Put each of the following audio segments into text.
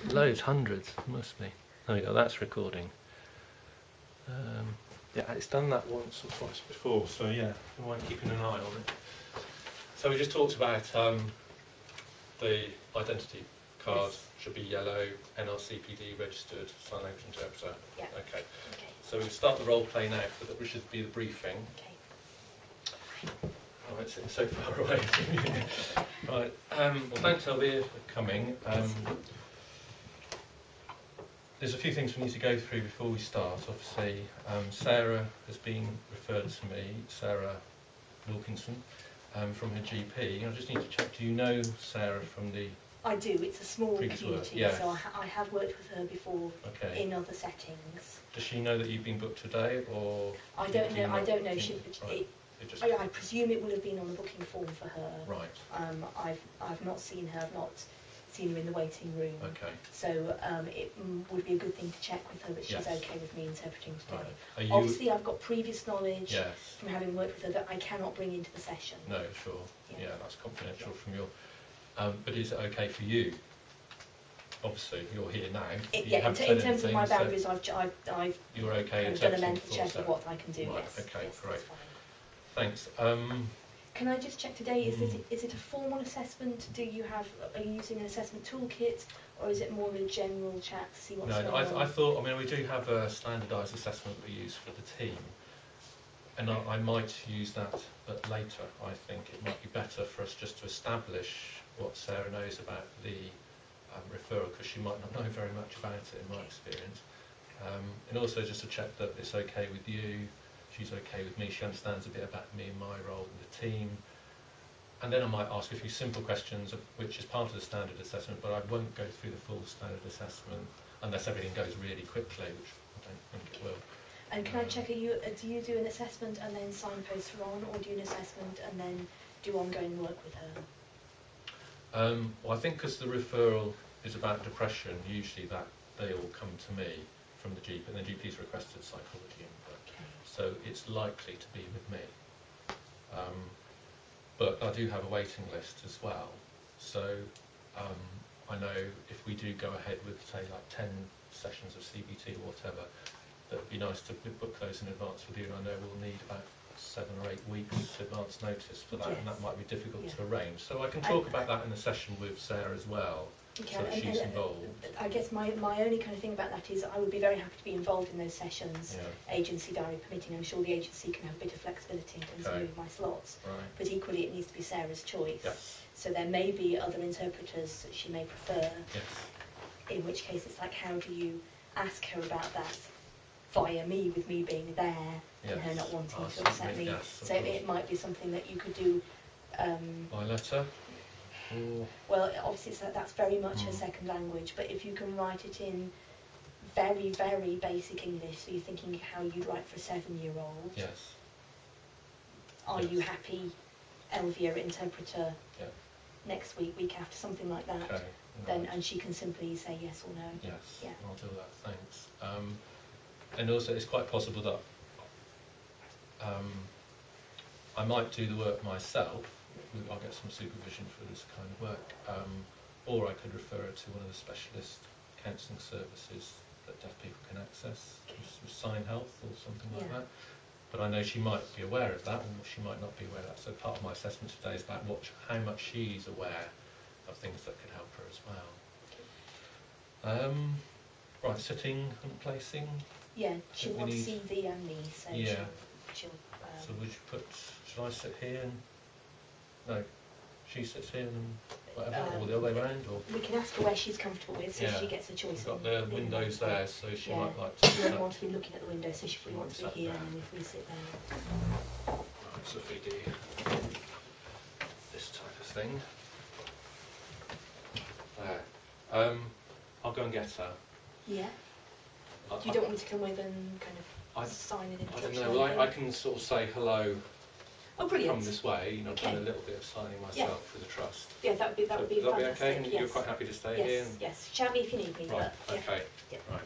Loads, hundreds, must be. There we go, that's recording. Yeah, it's done that once or twice before, so yeah, I mind keeping an eye on it. So we just talked about the identity card should be yellow, NRCPD registered, sign language interpreter. Yeah. Okay. So we'll start the role play now, which should be the briefing. Okay. Right, sitting so far away. Right. Well, thanks, Elvire, for coming. There's a few things we need to go through before we start. Obviously, Sarah has been referred to me, Sarah Wilkinson, from her GP. I just need to check, do you know Sarah from the... I do. It's a small community, yes. so I have worked with her before in other settings. Does she know that you've been booked today, or...? I don't know. I don't know. I presume it will have been on the booking form for her. Right. I've not seen her. I've not seen her in the waiting room. Okay. So it would be a good thing to check with her that she's okay with me interpreting today. Right. Obviously, I've got previous knowledge Yes. from having worked with her that I cannot bring into the session. No, sure. Yeah, that's confidential from your... but is it okay for you? Obviously, you're here now. In terms of my boundaries, I've you're okay kind of done a mental check of what I can do. Right, yes. okay, yes, great. Thanks. Can I just check today, is it a formal assessment? Are you using an assessment toolkit, or is it more of a general chat to see what's going on? I thought, we do have a standardised assessment we use for the team, and I might use that later. I think it might be better for us just to establish what Sarah knows about the referral, because she might not know very much about it in my experience, and also just to check that it's okay with you. She's okay with me, she understands a bit about me and my role in the team. And then I might ask a few simple questions, which is part of the standard assessment, but I won't go through the full standard assessment unless everything goes really quickly, which I don't think it will. And can I check, do you do an assessment and then signpost her on, or do you an assessment and then do ongoing work with her? Well, I think because the referral is about depression, usually that they all come to me from the GP, and the GP's requested psychology input. So it's likely to be with me. But I do have a waiting list as well. So I know if we do go ahead with, say, like 10 sessions of CBT or whatever, that would be nice to book those in advance with you. And I know we'll need about 7 or 8 weeks advance notice for that, and that might be difficult to arrange. So I can talk about that in a session with Sarah as well. So that she's involved. I guess my only kind of thing about that is I would be very happy to be involved in those sessions, agency diary permitting. I'm sure the agency can have a bit of flexibility in terms of moving my slots, but equally it needs to be Sarah's choice. Yes. So there may be other interpreters that she may prefer, in which case it's like, how do you ask her about that via me, with me being there and her not wanting to upset me. So it might be something that you could do by letter. Well, obviously that's very much her second language, but if you can write it in very, very basic English, so you're thinking how you'd write for a 7-year-old. Yes. Are you happy, Elvire interpreter, next week after, something like that? Okay. Then, and she can simply say yes or no. Yes, I'll do that, thanks. And also it's quite possible that I might do the work myself. I'll get some supervision for this kind of work, or I could refer it to one of the specialist counselling services that deaf people can access, with Sign Health or something like that. But I know she might be aware of that, or she might not be aware of that. So part of my assessment today is about how much she's aware of things that could help her as well. Right, sitting and placing. Yeah, she'll want to see thee and me, so she'll so would you put? Should I sit here and? No, she sits here and whatever, or the other way around, or we can ask her where she's comfortable with, so she gets a choice. We've got the windows there, so she might like to. She won't want to be looking at the window, so she probably wants to be here, and if we sit there. Right, so if we do this type of thing, there. I'll go and get her. Yeah. You don't want me to come with and kind of sign an introduction? I don't know. Well, I can sort of say hello. Oh, brilliant. Come this way, I've done a little bit of signing myself for the trust. Yeah, that would be fantastic. That'll be okay, and you're quite happy to stay here? Yes, shout me if you need me. Right, okay, right.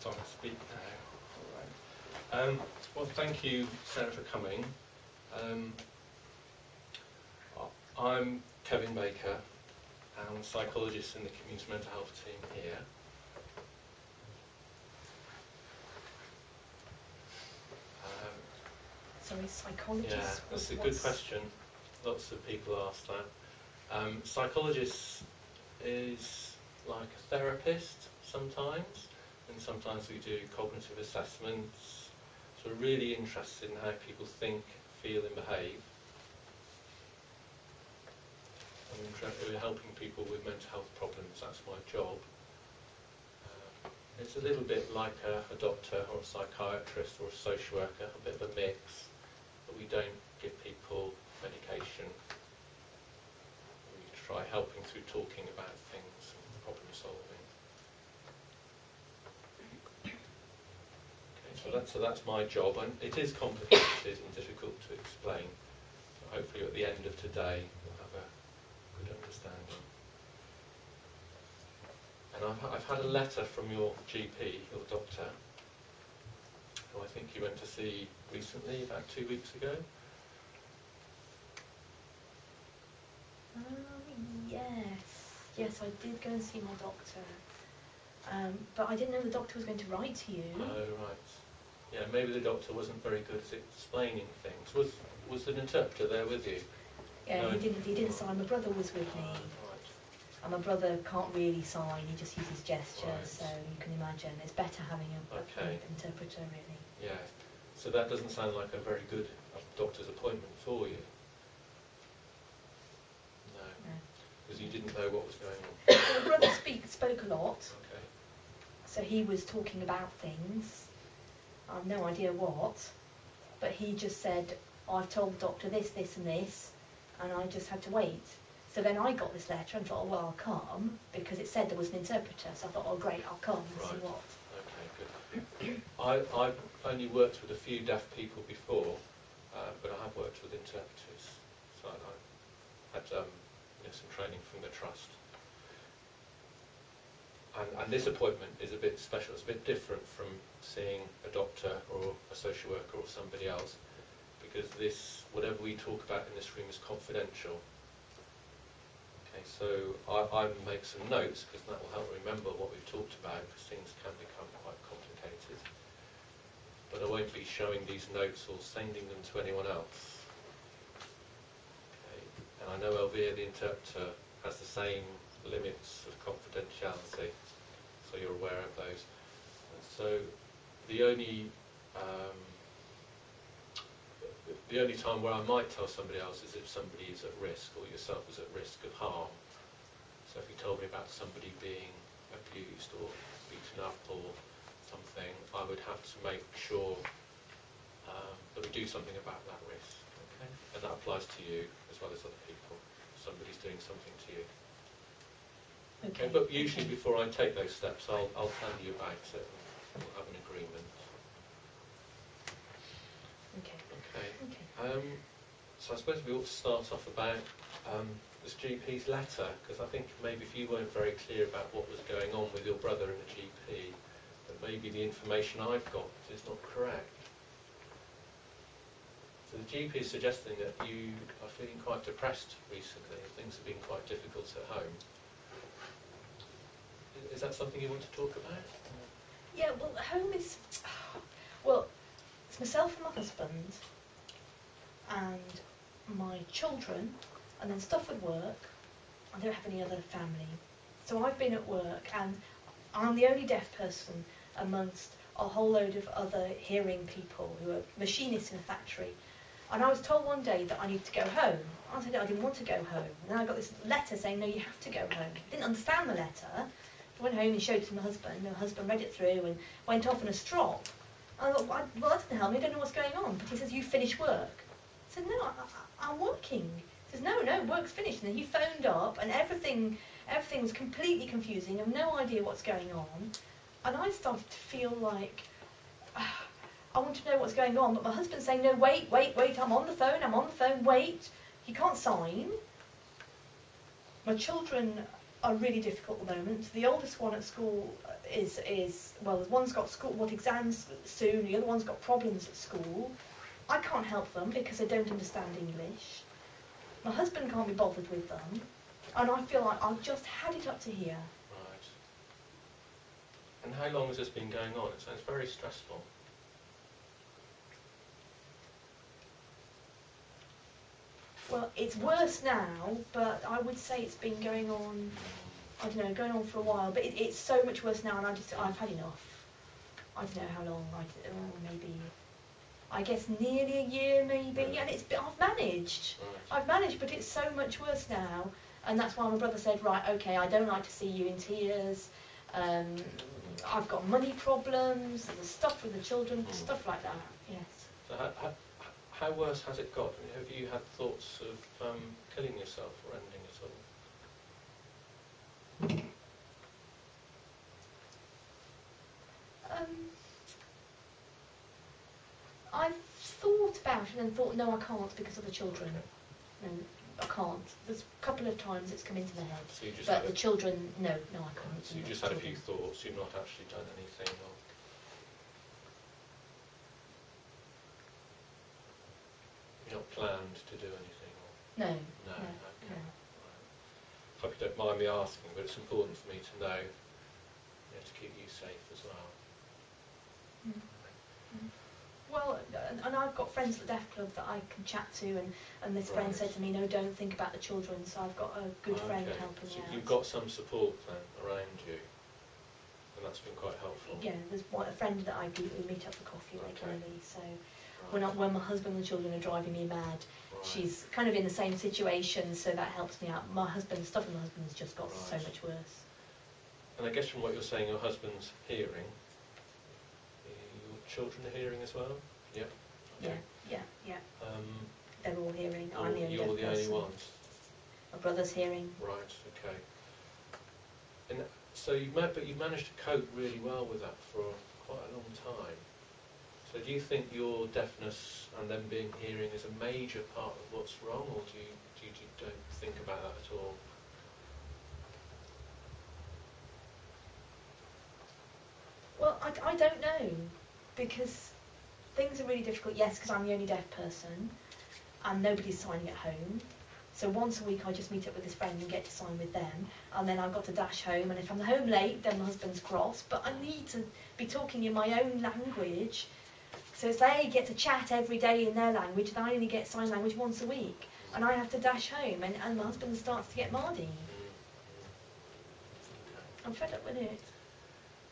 So I speak now. All right. Well, thank you, Sarah, for coming. I'm Kevin Baker. I'm a psychologist in the community mental health team here. Sorry, psychologist? Yeah, that's a good question. Lots of people ask that. Psychologist is like a therapist sometimes, and sometimes we do cognitive assessments. So we're really interested in how people think, feel and behave. We're helping people with mental health problems, that's my job. It's a little bit like a doctor or a psychiatrist or a social worker, a bit of a mix, but we don't give people medication. We try helping through talking about things and problem solving. Okay, so that's my job, and it is complicated and difficult to explain. So hopefully at the end of today we'll have a good understanding. And I've had a letter from your GP, your doctor, who I think you went to see recently, about 2 weeks ago. Yes, I did go and see my doctor, but I didn't know the doctor was going to write to you. Oh, right. Yeah, maybe the doctor wasn't very good at explaining things. Was an interpreter there with you? Yeah, no, he didn't sign. My brother was with me. Right. And my brother can't really sign, he just uses gestures, Right. so you can imagine it's better having an interpreter, really. Yeah, so that doesn't sound like a very good doctor's appointment for you. No, because you didn't know what was going on. My brother spoke a lot, Okay. so he was talking about things. I have no idea what, but he just said, I've told the doctor this, this and this, and I just had to wait. So then I got this letter and thought, oh, well, I'll come, because it said there was an interpreter. So I thought, oh, great, I'll come and see what. Okay, good. I've only worked with a few deaf people before, but I have worked with interpreters. So I had some training from the trust. And this appointment is a bit special. It's a bit different from seeing a doctor or a social worker or somebody else, because whatever we talk about in this room is confidential. Okay, so I make some notes because that will help remember what we've talked about, because things can become quite complicated. But I won't be showing these notes or sending them to anyone else. Okay. And I know Elvire, the interpreter, has the same limits of confidentiality, so you're aware of those. And so the only time where I might tell somebody else is if somebody is at risk, or yourself is at risk of harm. So if you told me about somebody being abused or beaten up or something, I would have to make sure that we do something about that risk. Okay? And that applies to you as well as other people. Somebody's doing something to you. Okay, but usually before I take those steps, I'll tell you about it and we'll have an agreement. Okay. So I suppose we ought to start off about this GP's letter, because I think maybe if you weren't very clear about what was going on with your brother and the GP, that maybe the information I've got is not correct. So the GP is suggesting that you are feeling quite depressed recently, and things have been quite difficult at home. Is that something you want to talk about? Yeah, well, home is... Well, it's myself and my husband, and my children, and then stuff at work. I don't have any other family. So I've been at work, and I'm the only deaf person amongst a whole load of other hearing people who are machinists in a factory. And I was told one day that I need to go home. I said I didn't want to go home. And then I got this letter saying, no, you have to go home. I didn't understand the letter. I went home and showed it to my husband. My husband read it through and went off on a strop. I thought, well, that doesn't help me. I don't know what's going on. But he says, you finished work. I said, no, I'm working. He says, no, work's finished. And then he phoned up, and everything was completely confusing. I have no idea what's going on. And I started to feel like, I want to know what's going on. But my husband's saying, no, wait, I'm on the phone, wait. He can't sign. My children are really difficult at the moment. The oldest one at school is well, one's got exams soon, the other one's got problems at school. I can't help them because they don't understand English. My husband can't be bothered with them, and I feel like I've just had it up to here. Right. And how long has this been going on? It sounds very stressful. Well, it's worse now, but I would say it's been going on, I don't know, going on for a while. But it's so much worse now, and I've had enough. I don't know how long. Maybe, I guess nearly a year, maybe. Right. And I've managed. Right. I've managed, but it's so much worse now. And that's why my brother said, right, okay, I don't like to see you in tears. I've got money problems, there's stuff with the children, stuff like that. Yes. So how worse has it got? I mean, have you had thoughts of killing yourself or ending it all? I've thought about it and thought, no, I can't because of the children. Okay. No, I can't. There's a couple of times it's come into my head. So but the children, no, I can't. So you just had a few thoughts, you've not actually done anything? Or... You're not planned to do anything? Or... No. No, no, okay. No. Right. Hope you don't mind me asking, but it's important for me to know, to keep you safe as well. Mm. Mm. Well, and I've got friends at the Deaf Club that I can chat to, and this friend said to me, no, don't think about the children, so I've got a good friend helping me out. You've got some support then around you, and that's been quite helpful. Yeah, there's a friend that we meet up for coffee regularly, so when my husband and the children are driving me mad, she's kind of in the same situation, so that helps me out. Stuff with my husband's just got so much worse. And I guess from what you're saying, your husband's hearing. Children are hearing as well? Yeah. Okay. Yeah. They're all hearing. I'm the only You're the only ones. My brother's hearing. Right. Okay. And so you've managed to cope really well with that for quite a long time. So do you think your deafness and them being hearing is a major part of what's wrong, or do you don't think about that at all? Well, I don't know. Because things are really difficult, yes, because I'm the only deaf person and nobody's signing at home. So once a week I just meet up with this friend and get to sign with them, and then I've got to dash home, and if I'm home late then my husband's cross, but I need to be talking in my own language. So if they get to chat every day in their language, then I only get sign language once a week, and I have to dash home, and my husband starts to get mardy. I'm fed up with it.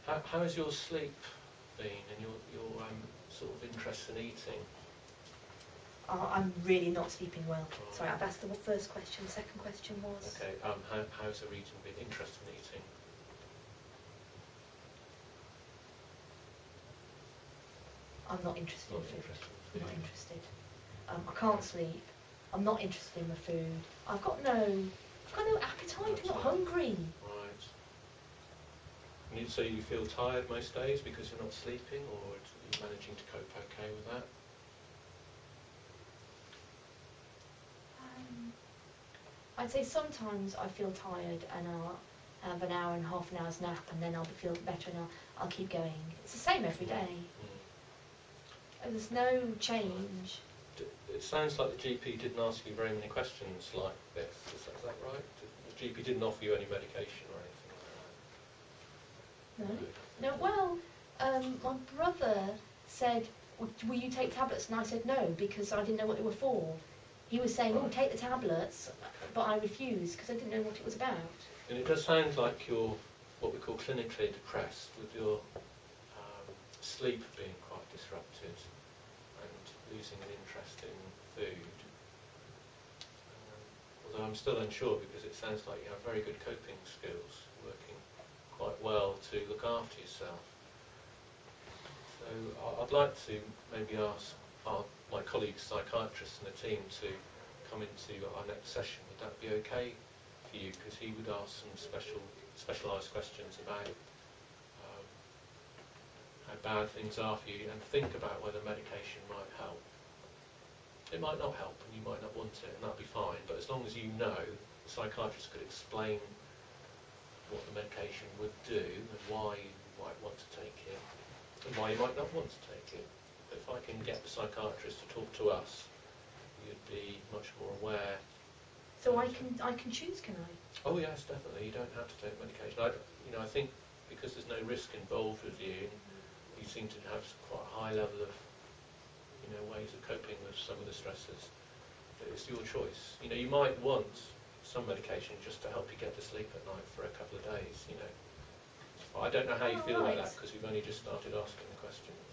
How is your sleep been, and your sort of interest in eating? I'm really not sleeping well. Right. Sorry, I've asked the first question. The second question was... Okay, how's your eating been? Interest in eating? I'm not interested in food. I'm not interested. I can't sleep. I'm not interested in the food. I've got no appetite. I'm not hungry. And so you feel tired most days because you're not sleeping, or are you managing to cope okay with that? I'd say sometimes I feel tired and I'll have an hour and half an hour's nap, and then I'll feel better and I'll keep going. It's the same every day. There's no change. It sounds like the GP didn't ask you very many questions like this. Is that right? The GP didn't offer you any medication or anything? No. Well, my brother said, will you take tablets? And I said no, because I didn't know what they were for. He was saying, oh, take the tablets, but I refused because I didn't know what it was about. And it does sound like you're what we call clinically depressed, with your sleep being quite disrupted and losing an interest in food. Although I'm still unsure, because it sounds like you have very good coping skills, working quite well to look after yourself. So I'd like to maybe ask my colleagues, psychiatrists in the team, to come into our next session. Would that be okay for you? Because he would ask some specialised questions about how bad things are for you, and think about whether medication might help. It might not help, and you might not want it, and that'll be fine. But as long as you know, the psychiatrist could explain what the medication would do and why you might want to take it and why you might not want to take it. If I can get the psychiatrist to talk to us, you'd be much more aware. So I can choose, can I? Oh yes, definitely. You don't have to take medication. I think because there's no risk involved with you, you seem to have quite a high level of, ways of coping with some of the stresses. But it's your choice. You might want some medication just to help you get to sleep at night for a couple of days. But I don't know how you feel about that because you've only just started asking the questions.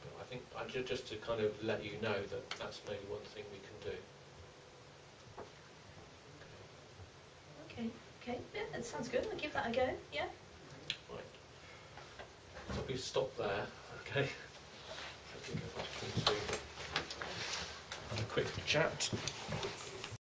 But I think just to kind of let you know that that's maybe one thing we can do. Okay, yeah, that sounds good. I'll give that a go, yeah. Right. So we stop there, okay? I think I've got to have a quick chat.